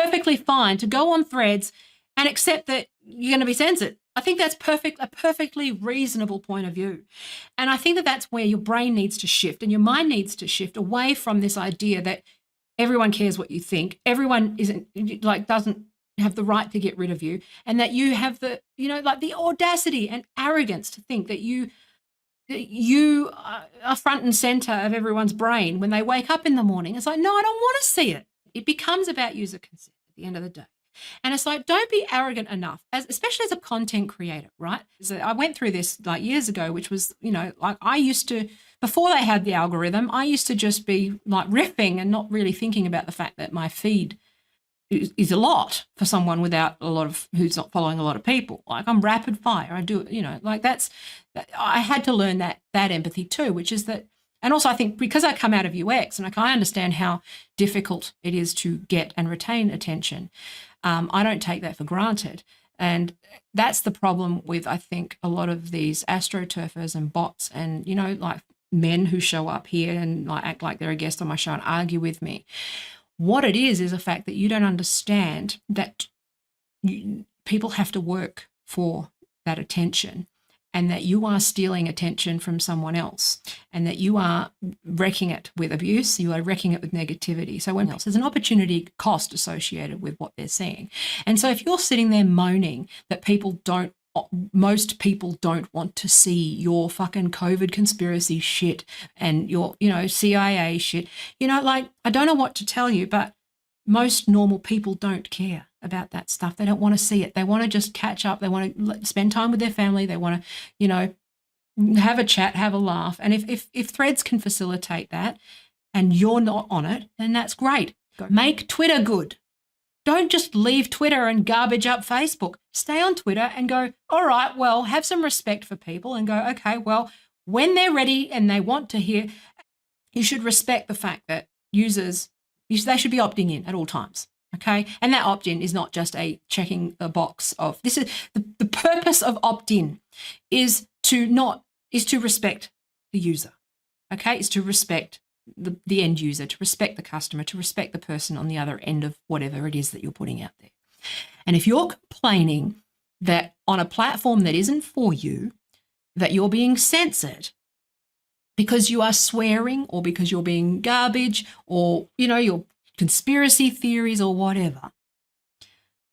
perfectly fine to go on Threads and accept that you're going to be censored. I think that's a perfectly reasonable point of view. And I think that that's where your brain needs to shift and your mind needs to shift away from this idea that everyone cares what you think. Everyone doesn't have the right to get rid of you, and that you have the audacity and arrogance to think that you are front and center of everyone's brain when they wake up in the morning. It's like, no, I don't want to see it. It becomes about user consent at the end of the day. And it's like, don't be arrogant enough, especially as a content creator, right? So I went through this like years ago, which was, like I used to, before they had the algorithm, I used to just be like riffing and not really thinking about the fact that my feed is a lot for someone who's not following a lot of people. Like I'm rapid fire. I do, I had to learn that empathy too, which is that. And also I think because I come out of UX and I understand how difficult it is to get and retain attention, I don't take that for granted. And that's the problem with, I think, a lot of these astroturfers and bots and, like men who show up here and like act like they're a guest on my show and argue with me. What it is a fact that you don't understand that people have to work for that attention, and that you are stealing attention from someone else, and that you are wrecking it with abuse, you are wrecking it with negativity. So when there's an opportunity cost associated with what they're seeing. And so if you're sitting there moaning that most people don't want to see your fucking COVID conspiracy shit and your, CIA shit, I don't know what to tell you, but most normal people don't care about that stuff. They don't want to see it. They want to just catch up. They want to spend time with their family. They want to, have a chat, have a laugh. And if Threads can facilitate that and you're not on it, then that's great. Make Twitter good. Don't just leave Twitter and garbage up Facebook. Stay on Twitter and go, all right, well, have some respect for people and go, okay, well, when they're ready and they want to hear, you should respect the fact that users, they should be opting in at all times. Okay. And that opt-in is not just a checking the box of this is the purpose of opt-in is to respect the user. Okay. Is to respect the end user, to respect the customer, to respect the person on the other end of whatever it is that you're putting out there. And if you're complaining that on a platform that isn't for you, that you're being censored because you are swearing or because you're being garbage or, your conspiracy theories or whatever,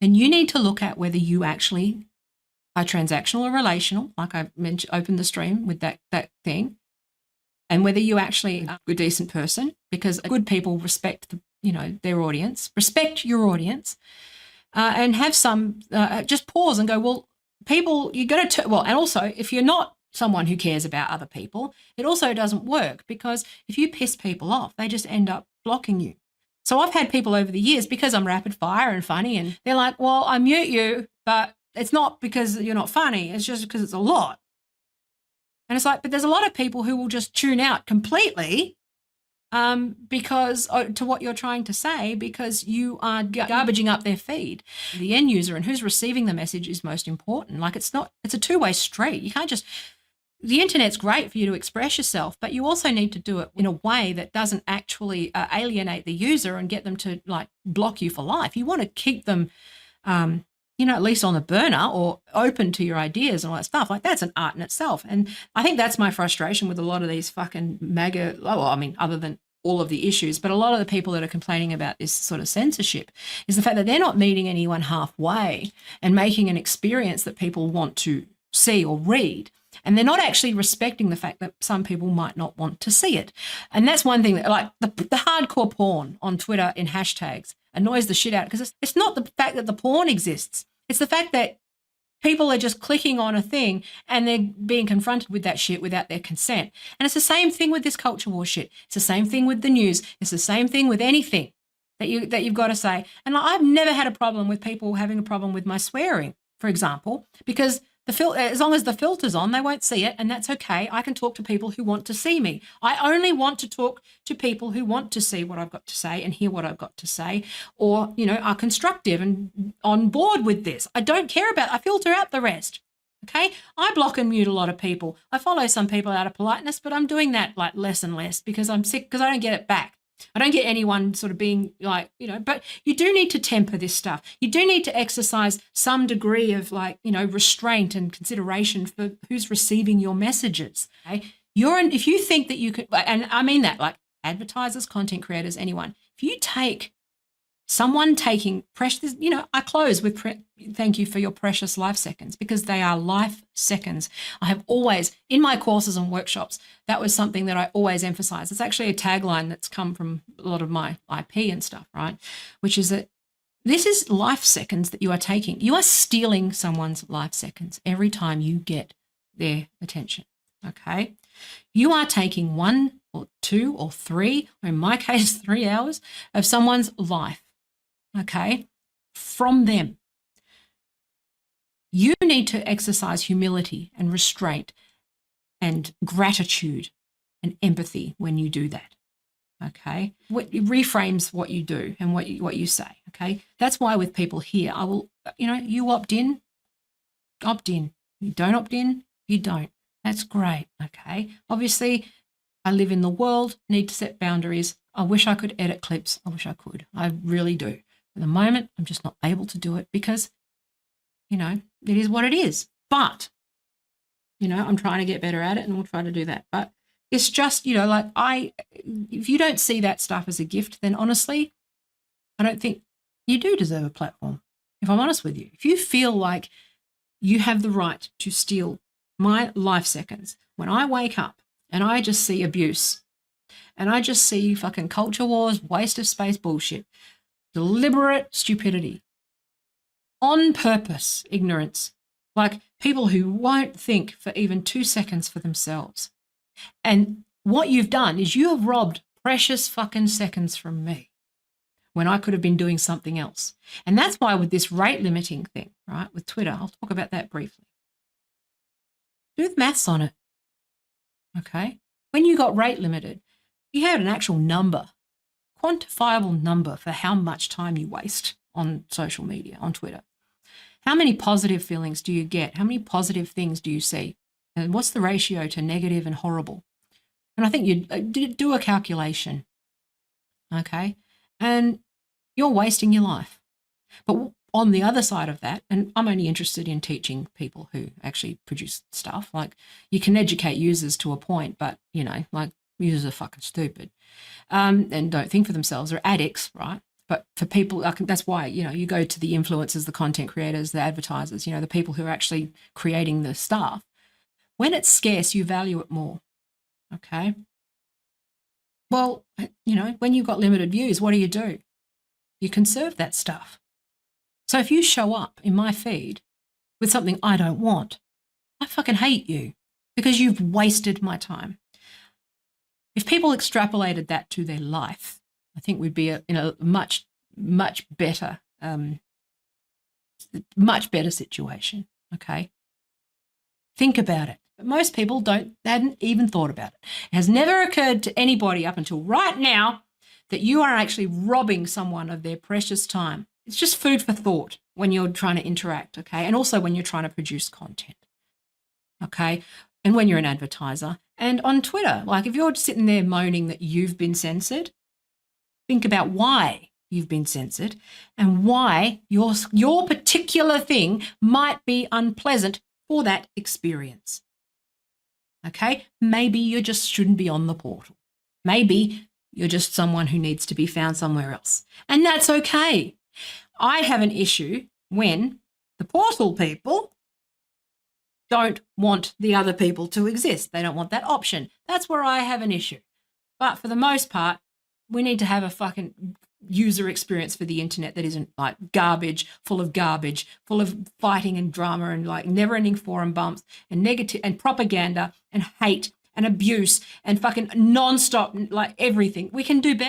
then you need to look at whether you actually are transactional or relational, like I mentioned, opened the stream with that thing, and whether you actually are a decent person, because good people respect their audience, respect your audience, and have some just pause and go, well, people, you got to and also if you're not someone who cares about other people, it also doesn't work, because if you piss people off, they just end up blocking you. So I've had people over the years, because I'm rapid fire and funny, and they're like, well, I mute you, but it's not because you're not funny. It's just because it's a lot. And it's like, but there's a lot of people who will just tune out completely because to what you're trying to say, because you are garbaging up their feed. The end user and who's receiving the message is most important. Like it's a two-way street. You can't just, the internet's great for you to express yourself, but you also need to do it in a way that doesn't actually alienate the user and get them to like block you for life. You want to keep them, at least on the burner or open to your ideas and all that stuff. Like that's an art in itself. And I think that's my frustration with a lot of these fucking MAGA, other than all of the issues, but a lot of the people that are complaining about this sort of censorship is the fact that they're not meeting anyone halfway and making an experience that people want to see or read. And they're not actually respecting the fact that some people might not want to see it. And that's one thing that, like, the hardcore porn on Twitter in hashtags annoys the shit out, because it's not the fact that the porn exists. It's the fact that people are just clicking on a thing and they're being confronted with that shit without their consent. And it's the same thing with this culture war shit. It's the same thing with the news. It's the same thing with anything that you've got to say. And like, I've never had a problem with people having a problem with my swearing, for example, because as long as the filter's on, they won't see it, and that's okay. I can talk to people who want to see me. I only want to talk to people who want to see what I've got to say and hear what I've got to say, or, are constructive and on board with this. I don't care I filter out the rest, okay? I block and mute a lot of people. I follow some people out of politeness, but I'm doing that like less and less because I'm sick, because I don't get it back. I don't get anyone sort of being like, but you do need to temper this stuff. You do need to exercise some degree of like, restraint and consideration for who's receiving your messages. Okay? If you think that you could, and I mean that, like advertisers, content creators, anyone, if you take someone taking precious, I close with thank you for your precious life seconds, because they are life seconds. I have always, in my courses and workshops, that was something that I always emphasize. It's actually a tagline that's come from a lot of my IP and stuff, right? Which is that this is life seconds that you are taking. You are stealing someone's life seconds every time you get their attention, okay? You are taking 1 or 2 or 3, or in my case, 3 hours of someone's life, okay, from them. You need to exercise humility and restraint and gratitude and empathy when you do that, okay? It reframes what you do and what you say, okay? That's why with people here, I will, you opt in. You don't opt in, you don't. That's great, okay? Obviously, I live in the world, need to set boundaries. I wish I could edit clips. I wish I could. I really do. At the moment, I'm just not able to do it because, it is what it is. But, I'm trying to get better at it and we'll try to do that. But it's just, if you don't see that stuff as a gift, then honestly, I don't think you do deserve a platform, if I'm honest with you. If you feel like you have the right to steal my life seconds when I wake up and I just see abuse and I just see fucking culture wars, waste of space bullshit, deliberate stupidity, on purpose ignorance, like people who won't think for even 2 seconds for themselves. And what you've done is you have robbed precious fucking seconds from me when I could have been doing something else. And that's why with this rate limiting thing, right, with Twitter, I'll talk about that briefly. Do the maths on it, okay? When you got rate limited, you had an actual number, quantifiable number for how much time you waste on social media, on Twitter. How many positive feelings do you get? How many positive things do you see? And what's the ratio to negative and horrible? And I think you do a calculation, okay? And you're wasting your life. But on the other side of that, and I'm only interested in teaching people who actually produce stuff, like you can educate users to a point, but, users are fucking stupid and don't think for themselves. They're addicts, right? But for people, that's why, you go to the influencers, the content creators, the advertisers, the people who are actually creating the stuff. When it's scarce, you value it more, okay? Well, when you've got limited views, what do? You conserve that stuff. So if you show up in my feed with something I don't want, I fucking hate you because you've wasted my time. If people extrapolated that to their life, I think we'd be in a much, much better situation, okay? Think about it. But most people hadn't even thought about it. It has never occurred to anybody up until right now that you are actually robbing someone of their precious time. It's just food for thought when you're trying to interact, okay? And also when you're trying to produce content, okay? And when you're an advertiser. And on Twitter, like if you're sitting there moaning that you've been censored, think about why you've been censored and why your particular thing might be unpleasant for that experience, okay? Maybe you just shouldn't be on the portal. Maybe you're just someone who needs to be found somewhere else. And that's okay. I have an issue when the portal people don't want the other people to exist. They don't want that option. That's where I have an issue. But for the most part, we need to have a fucking user experience for the internet that isn't like garbage, full of fighting and drama and like never-ending forum bumps and negative and propaganda and hate and abuse and fucking non-stop like everything. We can do better.